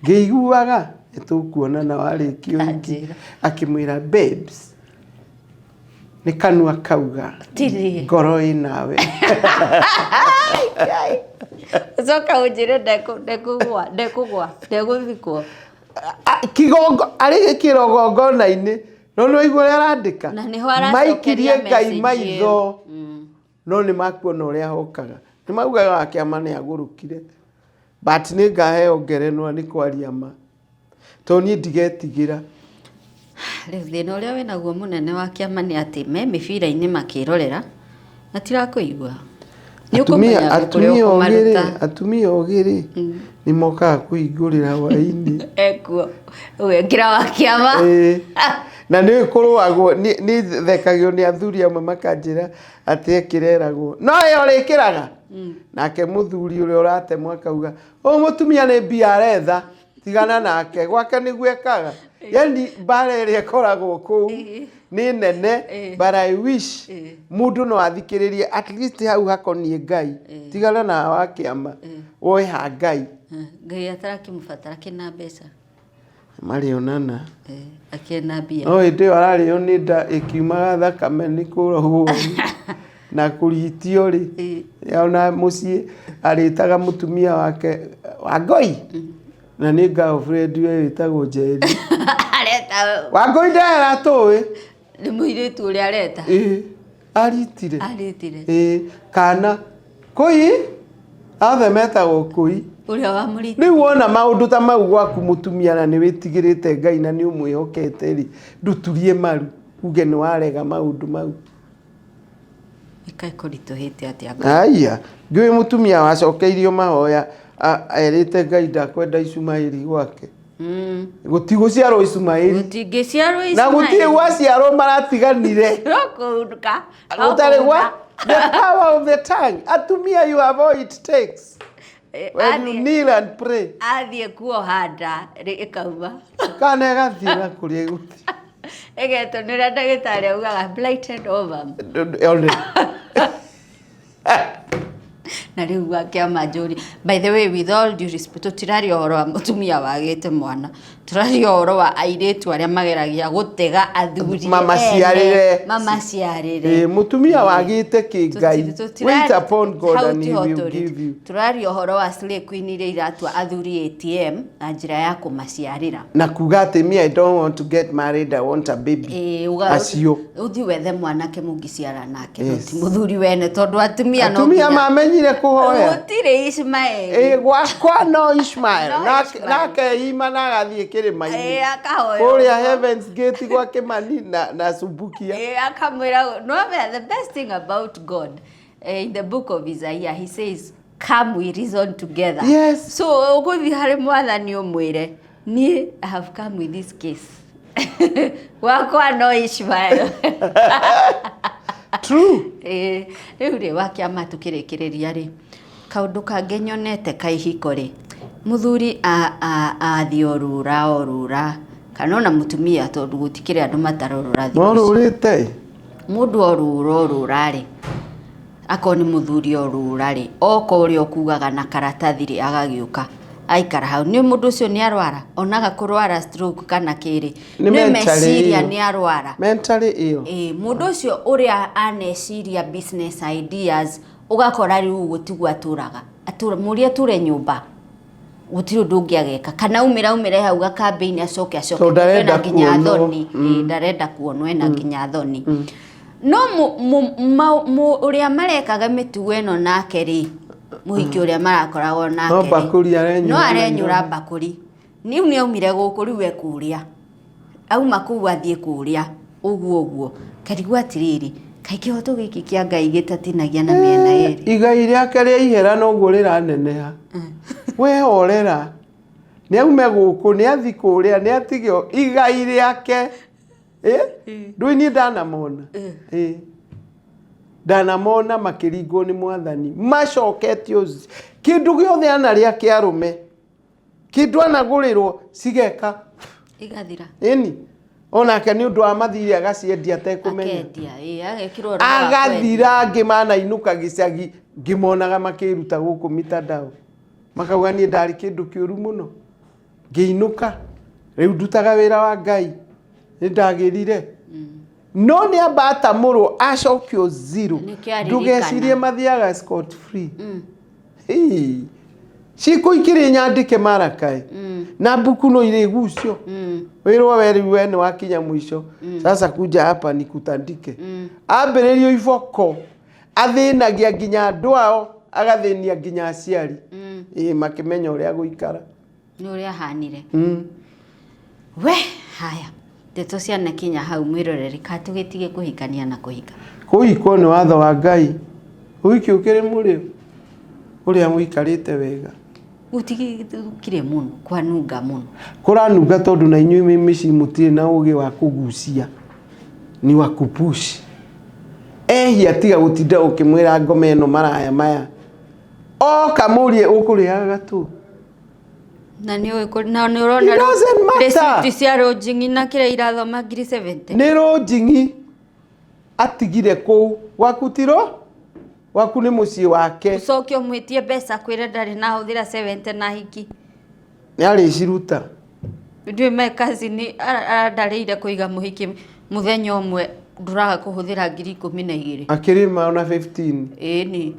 ngĩiguaga nĩtũkuonana warĩkio akĩmwĩra babes nĩ kanua kauga ngoro ĩnawe coka ũnjĩre ndekũgũthikwo arĩ kĩrogongona-inĩ no nĩ waigua ũrĩa arandĩka maikirie Ngai maitho no nĩ makuona ũrĩa hokaga nĩ maugaga wa kĩama nĩ agũrũkire but nĩ ngaheo ngerenwa nĩ kwaria ma to niĩ ndigetigĩra rĩu thĩna ũrĩa wĩnaguo mũnene wa kĩama nĩ atĩ me mĩbira-inĩ makĩrorera matirakũigua atumia ogĩ-rĩ nĩ mokaga kũhingũrĩra hwaĩ-inĩ ekuo ũgekĩra wa kĩama na nĩ kũrũagwo nĩ thekagio nĩ athuri amwe makanjĩra atĩ ekĩreragwo no ĩyo rĩkĩraga nake mũthuri ũrĩa ũratemwo akauga mũtumia nĩ mbia aretha tigana nake gwake nĩguo ekaga yani bara ĩrĩa ĩkoragwo kũu nĩ nene, but I wish mũndũ no athikĩrĩrie at least hau hakonie Ngai, tigana na wa kĩama woe ha Ngai. Ngai atarakĩmũbatara kĩna mbeca marĩonana akĩna mbia no hĩndĩ ĩyo ararĩo nĩ nda ĩkiumaga thakame nĩ kũrahwo na kũrigitio rĩ ona mũciĩ arĩtaga mũtumia wake Wangũi na nĩ girlfriend we wĩtagwo Njeri areta Wangũi ndaratũĩ nĩ mũirĩtu ũrĩa areta aritire kana Kũi othe metagwo Kũi ũrĩa wamũrĩte rĩu wona maũndũ ta mau gwaku mũtumia na nĩ wĩtigĩrĩte Ngai na nĩ ũmwĩhokete rĩ nduturie maru uge nĩ warega maũndũ mau ikaikoritũhĩte atĩa aya ngĩũĩ mũtumia wacokeirio mahoya erĩte Ngai ndakwenda Ishumaĩri gwake gũtigũciarwo Ishumaĩri gũtingĩciarwo Ishumaĩri na gũtirĩ gwaciarwo maratiganire gũtarĩ gwa the power of the tongue atumia you have all it takes when you kneel and pray athiĩ kuoha nda ĩkauma kana ĩgathiĩ kũrĩa gũthiĩ egetwo nĩ ũrĩa ndagĩtarĩ augaga blighted ovum na rĩu wakĩama Njũri by the way with all due respect tũtiraria ũhoro wa mũtumia wagĩte mwana tũraria ũhoro wa airĩtu arĩa mageragia gũtega athuri mamaciarĩre mũtumia wagĩte kĩngai wait upon God and he will give you tũraria ũhoro wa slay queen iria iratua athuri ATM na njĩra ya kũmaciarĩra na kuga atĩ me I don't want to get married I want a baby acio uthi wethe mwanake mũngĩciara nake ti mũthuri wene tondũ atumia mamenyire kũhoya gũtirĩ Ishumaĩri gwakwa no Ishmael nake hima na agathiĩ kĩrĩma-inĩ kũrĩa Heaven's Gate gwa Kĩmani na Subukia akamwĩra no the best thing about God in the book of Isaiah he says come we reason together so ũgũthiĩ harĩ mwathani ũmwĩre niĩ I have come with this case wakwa no Ishmael true rĩu rĩ wakĩama tũkĩrĩkĩrĩria rĩ kaũndũ kangĩ nyonete kaihiko rĩ mũthuri athiĩ orura kana ona mũtumia tondũ gũtikĩrĩ andũ matarorora orũrĩte mũndũ orura rĩ akorwo nĩ mũthuri orura rĩ oka ũrĩa ũkugaga na karatathi rĩ agagĩũka aikara hau nĩ mũndũ ũcio nĩ arwara onaga kũrwara stroke kana kĩrĩ nĩ meciria nĩ arwara mentally ill mũndũ ũcio ũrĩa aneciria business ideas ugakora rĩu gũtigwa atũraga mũria ture nyũmba gũtirĩ ũndũ ũngĩageka kana umĩra hau ga campaign acoke ndarenda nginya thoni ndarenda kuonwo ena nginya thoni no ũrĩa marekaga mĩtugo ĩno nake rĩ mũhiki ũrĩa marakoragwo nake no arenyũra bakũri niu nĩ aumire gũkũ rĩu ekũrĩa auma kũu athiĩ kũrĩa ũguo karigwa atirĩrĩ kaingĩ hoto gĩkĩ kĩa Ngai gĩtatinagia na mĩena yerĩ igai rĩake rĩa ihera noguo rĩraneneha wehorera nĩ aume gũkũ nĩ athi kũrĩa nĩ atigio igai rĩake ndũĩ niĩ ndanamona makĩringwo nĩ mwathani macoketio kĩndũ gĩothe anarĩa kĩa arũme kĩndũ anagũrĩrwo cigeka igathira onake nĩ ũndũ wa mathiri agaciendia atekũmenya agathira angĩ manainũka gĩcagi ngĩmonaga makĩruta gũkũ mitandao makauga niĩ ndarĩ kĩndũ kĩũru mũno ngĩinũka rĩu ndutaga wĩra wa Ngai nĩ ndagĩrire no nĩ amba atamũrwo acokio zero ndũgecirie mathiaga scot free ciĩko ikĩrĩ nyandĩke marakae na mbuku no irĩ gucio wĩrwo we nĩ wakinya mwisho sasa kuja hapa nikutandike ambĩrĩrio iboko athĩnagia nginya andũ ao agathĩnia nginya aciari makĩmenya ũrĩa gũikara nĩ ũrĩa hanire we haya ndeto ciana kinya hau mwĩroreri ka tũgĩtige kũhikania na kũhika kũhikwo nĩ watho wa Ngai ũhiki ũkĩrĩ mũrĩo ũrĩa mũikarĩte wega utigire mũno kwanunga mũno kũranunga tondũ na inyuĩ mĩciĩ mũtirĩ na ũgĩ wa kũgucia ni wa kupush ehia tiga gũtinda ũkĩmwĩra ngoma ĩno maraya maya o kamũrie ũkũrĩaga tu Na ni urona receipt cia Ronjingi na kira irathoma ngiri 70 ni Ronjingi atigire kou waku ni muciĩ wake ucoke umwitie mbeca kwira ndari na huthira 70 na hiki ni ariciruta ndiwe me kazi ni arandarĩire kũiga mũhiki mũthenya ũmwe nduraga kũhũthĩra ngiri 12 akirima ona 15 ni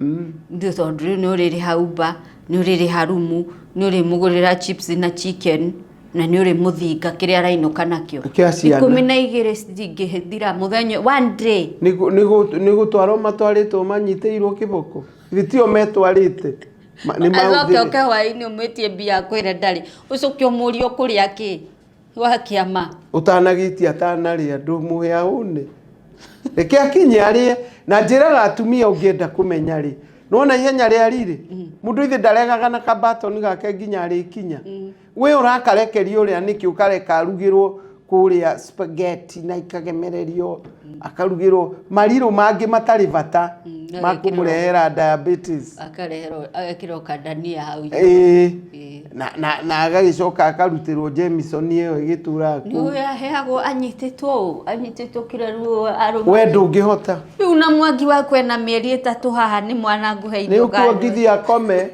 ndio tondũ nĩ ũrĩrĩ haumba nĩ ũrĩrĩ harumu nĩ ũrĩ mũgũrĩra chips na chicken na nĩ ũrĩ mũthinga kĩrĩa arainũka nakĩo 12 cingĩhĩthira mũthenya one day nĩ gũtwarwo matwarĩtwo manyitĩirwo kĩboko thitio metwarĩte acoke oke hwaĩ-inĩ ũmwĩtie mbia kwĩre ndarĩ ũcoke ũmũrie kũrĩa kĩ wa kĩama ũtanagĩtia atanarĩa ndũmũhĩa hũne reke akinye arĩe na njĩraga atumia ũngĩenda kũmenya rĩ nona ihenya rĩa rĩrĩ mũndũ ithe ndaregaga na kabatoni gake nginya arĩkinya we ũrakarekerio ũrĩa nĩkĩ ũkareka arugĩrwo kũrĩa spaghetti na ikagemererio akarugĩrwo marirũ mangĩ matarĩ bata makũmũrehera diabetes akareherwo agekĩrwo kandania hau na agagĩcoka akarutĩrwo Jameson ĩyo ĩgĩtũra ku nĩ aheagwo anyitĩtwo kĩreru we ndũngĩhota rĩu na Mwangi wakwe na mĩeri 3 haha nĩ mwana nguheire nĩ ũkuongithia akome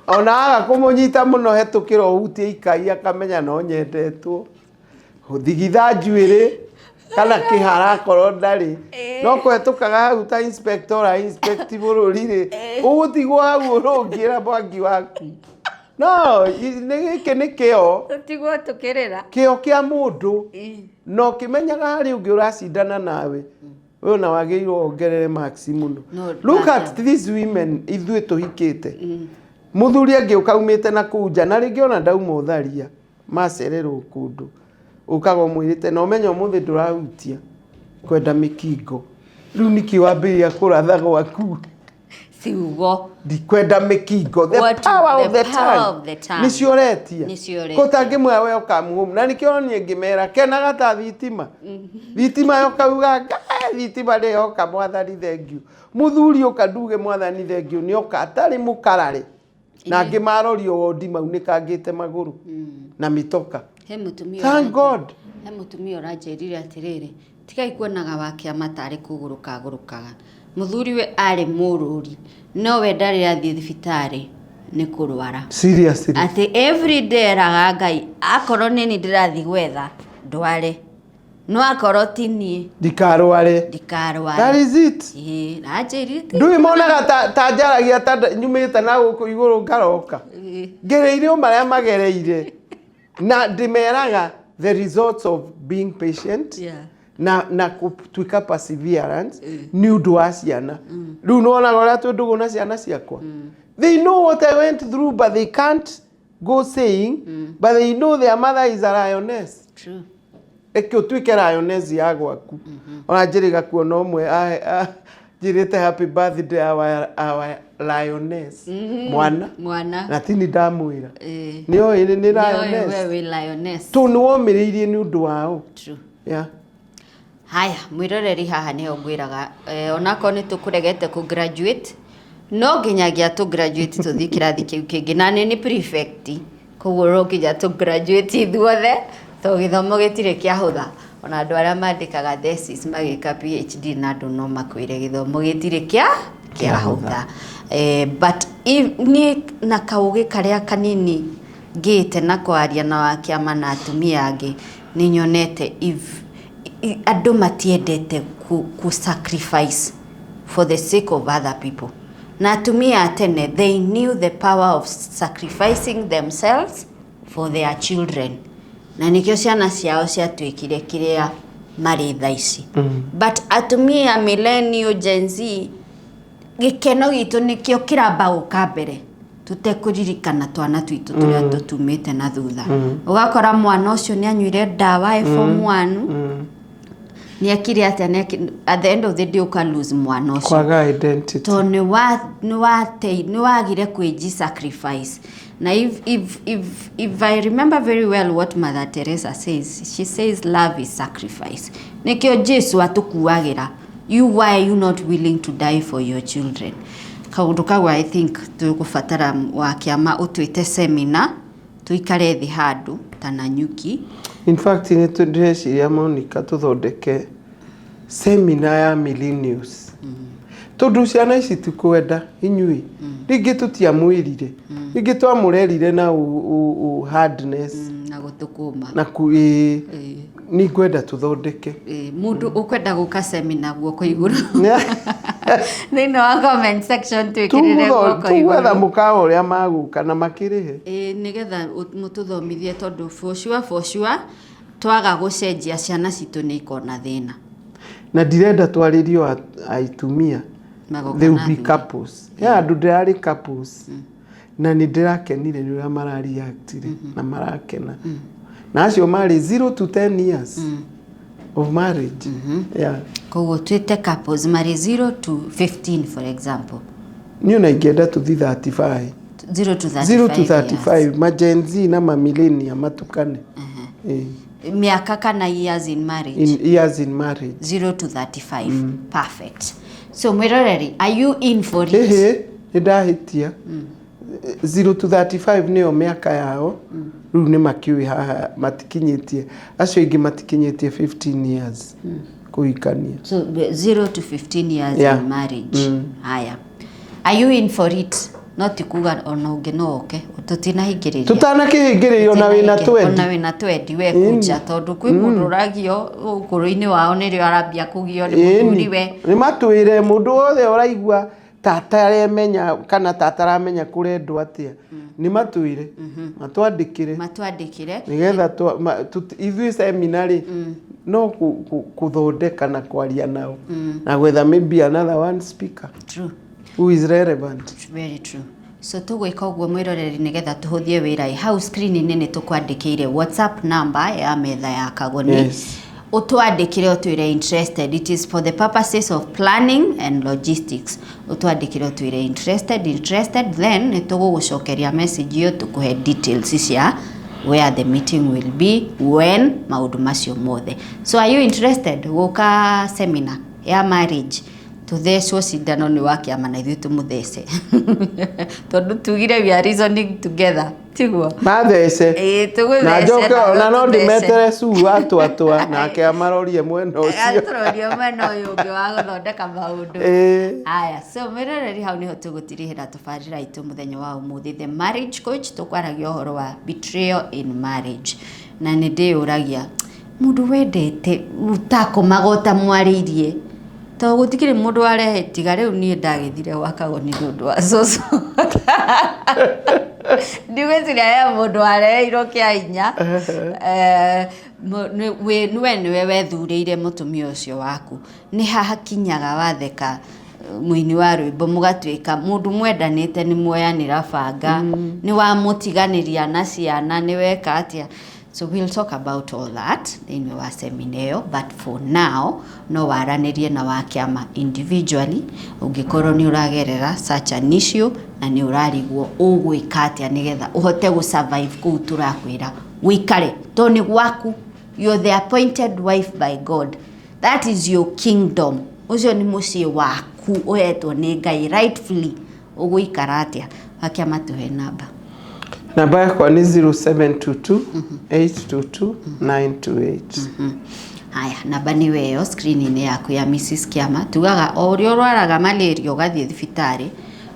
ona aga kũmũnyita mũno hetũkĩra ũhutie ikai akamenya no nyendetwo thigitha njuĩrĩ kana kĩhara akorwo ndarĩ no kũhetũkaga hau ta inspector inspect bũrũri rĩ ũgũtigwo hau ũrũngĩra Mwangi waku no gĩkĩ nĩ kĩo ũtigwo tũkĩrĩra kĩo kĩa mũndũ no kĩmenyaga harĩ ũngĩ ũracindana nawe we na wagĩrĩirwo ongerere max mũno look at these women ithuĩ tũhikĩte mũthuri angĩũka umĩte na kũu nja na rĩngĩ ona ndauma ũtharia macererwo kũndũ ũkaga ũmwĩrĩte na ũmenya ũmũthĩ ndũrahutia kwenda mĩkingo rĩu nĩkĩ wambĩrĩria kũratha gwaku ciugo ndikwenda mĩkingo the power of the tongue nĩcio ũretia kũtangĩmwĩra we ũkamuhũmu na nĩkĩo niĩ ngĩmera kenaga ta thitima yokauga thitima nĩyoka mwathani thengiũ mũthuri ũkanduge mwathani thengiũ nĩoka atarĩ mũkarare na angĩ marorio wondi mau nĩkangĩte magũrũ na mĩtoka thank God he mũtumia ũranjĩrire atĩrĩrĩ tigai kuonaga wa kĩama tarĩ kũgũrũkaga mũthuri we arĩ mũrũri no we ndarĩ athiĩ thibitarĩ nĩ kũrwara seriously atĩ every day araga Ngai akorwo nĩ ndĩrathiĩ gwetha ndware no akorwo ti niĩ ndikarware that is it ranjĩrire ndũĩ monaga ta njaragia ta nyumĩte na gũkũ igũrũ ngaroka ngereire marĩa magereire na ndĩmeraga the results of being patient na gũtuĩka perseverance nĩ ũndũ wa ciana rĩu nĩwonaga ũrĩa twĩndũgũ na ciana ciakwa they know what I went through but they can't go saying but they know their mother is a lioness true eke ũtuĩke lioness ya gwaku ona njĩrĩga kuona ũmwe njĩrĩte happy birthday our lioness mwana na tini ndamwĩra nĩoĩ nĩ lioness tu nĩwomĩrĩirie nĩ ũndũ wao true yeah haya mwĩroreri haha nĩho ngwĩraga onakorwo nĩ tũkũregete kũ graduate no nginyagia tũ graduate tũthiĩ kĩrathi kĩu kĩngĩ na nĩ prefect koguo no nginya tũ graduate ithuothe to gĩthomo gĩtirĩ kĩahũtha ona andũ arĩa mandĩkaga thesis magĩka PhD na andũ no makwĩre gĩthomo gĩtirĩ kĩahũtha but niĩ na kaũgĩ karĩa kanini ngĩte na kwaria na wa kĩama na atumia angĩ nĩ nyonete andũ matiendete ku sacrifice for the sake of other people na atumia tene they knew the power of sacrificing themselves for their children na nikio ciana ciao ciatuĩkire kĩrĩa marĩ thaa ici but atumia millennial Gen Z gĩkeno gitũ nĩkĩo kĩramba gũka mbere tutekũririkana twana twitũ tũrĩa tũtumĩte na thutha ũgakora mwana ũcio nĩ anyuire ndawa form 1 nĩ akire atĩa at the end of the day uka lose mwana ũcio kwaga identity to nĩ wagire kwĩji sacrifice na if I remember very well what Mother Teresa says, she says love is sacrifice nikio Jesu atukuagira why are you not willing to die for your children kaundu kagwa I think tukufatara wa kiama utwite seminar tuikare thi handu ta Nanyuki. In fact ni ndĩreciria Monica tuthondeke seminar ya millennials. Tondu ciana ici tikwenda inyui ringi tutiamwirire ringi twamurerire na hardness na gutukuma na ni kwenda tuthondeke mundu ukwenda guka seminar guoko iguru nino wa comment section twikirire guoko iguru tuwetha mukao uria maguka na makirihe nigetha mututhomithie tondu for sure twaga gucenjia ciana citu ni ikona thina na direnda twaririo aitumia. They will be couples. Yeah, do they are couples. Na ni ndirakenire ni uria marariactire na marakena. Na acio mari 0 to 10 years of marriage. Yeah. Koguo twite couples mari 0 to 15 for example. Ni una ingenda to 35. 0 to 35. 0 to 35 ma Gen Z na ma millennium matukane. Miaka kana years in marriage. Years in marriage. 0 to 35. Perfect. So Mwiroreri, are you in for it? Ndahitia 0 to 35 nio miaka yao riu ni makiui haha matikinyitie acio ingi matikinyitie 15 years kuikania. So 0 to 15 years in marriage. Haya. Are you in for it? Not kuga ona unge no oke tutinahingiriria tutanakihingiririo na wina twendi ona wina twendi we kuja tondu kwi mundu ragio ukuru-ini wao nirio arambia kugio ni muthuri we ni matwire mundu wothe uraigua tataramenya kana tataramenya kurendwa atia ni matwire matwandikire nigetha ithui seminary no kuthondeka na kwaria nao na gwetha maybe another one speaker. True. Who is relevant. Very true. So tugwika uguo Mwiroreri nigetha tuhuthie wira hau screen nene tukwandikiire WhatsApp number ya metha ya Kagoni. Yes. Utwandikire utwire interested. It is for the purposes of planning and logistics. Utwandikire utwire interested then nitugugucokeria message yo tukuhe details cia where the meeting will be, when, maundu macio mothe. So are you interested guka seminar ya marriage? Tuthecwo cindano ni wa kiama na ithuĩ tumuthece tondu tugire we are reasoning together tiguo mathece tuguthece na njoke ona no ndimetere cu atwa nake amarorie mwena ucio aturorie mwena uyu ungi wa guthondeka maundu aya so Mwiroreri hau niho tugutirihira tubarira itu muthenya wa umuthi the marriage coach tukwaragia uhoro wa betrayal in marriage na ni ndiuragia mundu wendete utakomagota mwaririe to gutikire mundu arehe tiga riu nie ndagithire wa Kagoni nundu wa soso ndigweciria ya mundu areheirwo kia hinya niwe wethurĩire mutumia ucio waku ni haha kinyaga watheka muini wa rwimbo mugatuika mundu mwendanite ni mwoyanira banga ni wa mutiganiria na ciana ni weka atia. So we'll talk about all that in our seminar, but for now no waranirie na wakiama individually ungikorwo ni uragerera such an issue na ni urarigwo ugwika atia nigetha uhote gu survive ku turakwira wikare to ni gwaku. You're the appointed wife by God. That is your kingdom. Ucio ni mucie waku uhetwo ni Ngai rightfully ugwikara atia. Wakiama tuhe namba. Namba yakwa ni 0722 822 928. Haya, namba ni weyo screen-ini yaku ya Mrs. Kiama. Tugaga o urio rwaraga malaria ugathie thibitari.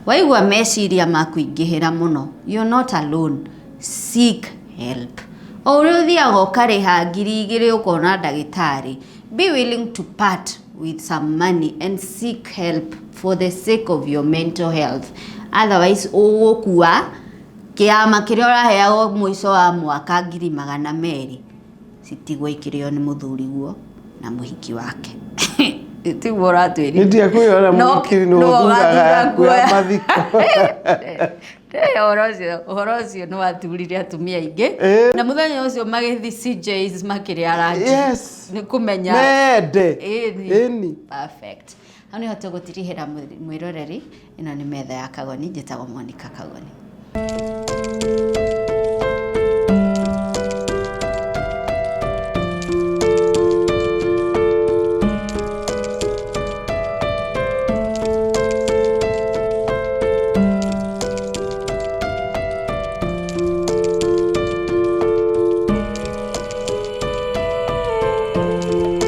Waigua meciria maku ingihira muno. You're not alone. Seek help. O urio thiaga ukariha 2,000 ukona ndagitari. Be willing to part with some money and seek help for the sake of your mental health. Otherwise, ugukua kiama kiria uraheagwo mwico wa mwaka 200,000 citigwa ikirio ni muthuri guo na muhiki wake. Tiguo uratwiri ndia kuiona muhiki no thugaga kuya mathiko uhoro ucio ni waturire atumia ingi na muthenya ucio magithi CJs makiria rangi ni kumenya mende eni perfect. Hani hoto gutirihira Mwiroreri ino ni metha ya Kagoni njitagwo Monica Kagoni.